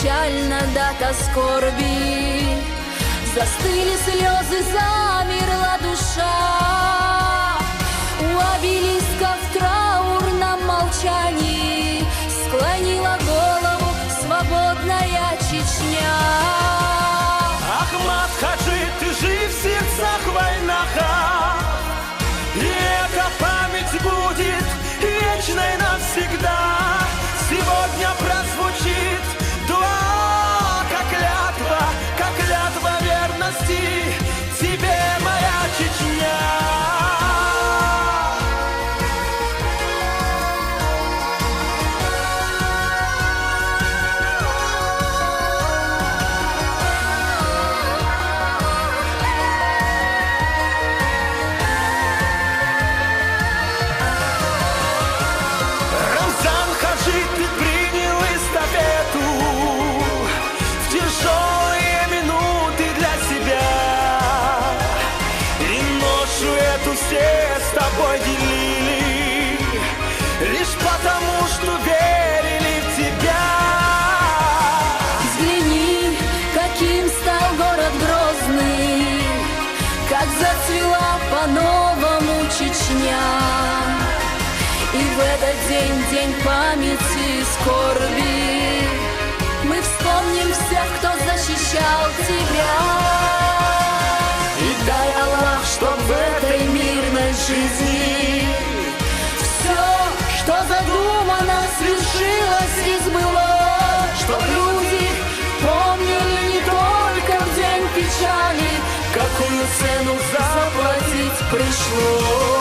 печальна дата скорби. Застыли слезы, замерла душа. У обелиска в траурном молчании склонила голову свободная Чечня. Ахмат Хаджи, ты жив в сердцах войнаха, и эта память будет вечной навсегда. Сегодня прозвучит дуа, как клятва верности тебе, моя Чечня. Тяжелые минуты для себя, и ношу эту все с тобой делили, лишь потому, что верили в тебя. Взгляни, каким стал город Грозный, как зацвела по-новому Чечня. И в этот день, день памяти и скорби, мы вспомним всех, кто защищал тебя. И дай Аллах, чтоб в этой мирной жизни все, что задумано, свершилось и сбылось. Чтоб люди помнили не только в день печали, какую цену заплатить пришлось.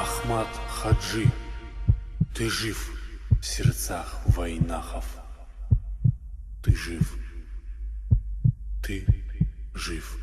Ахмат Хаджи, ты жив в сердцах войнахов. Ты жив, ты жив.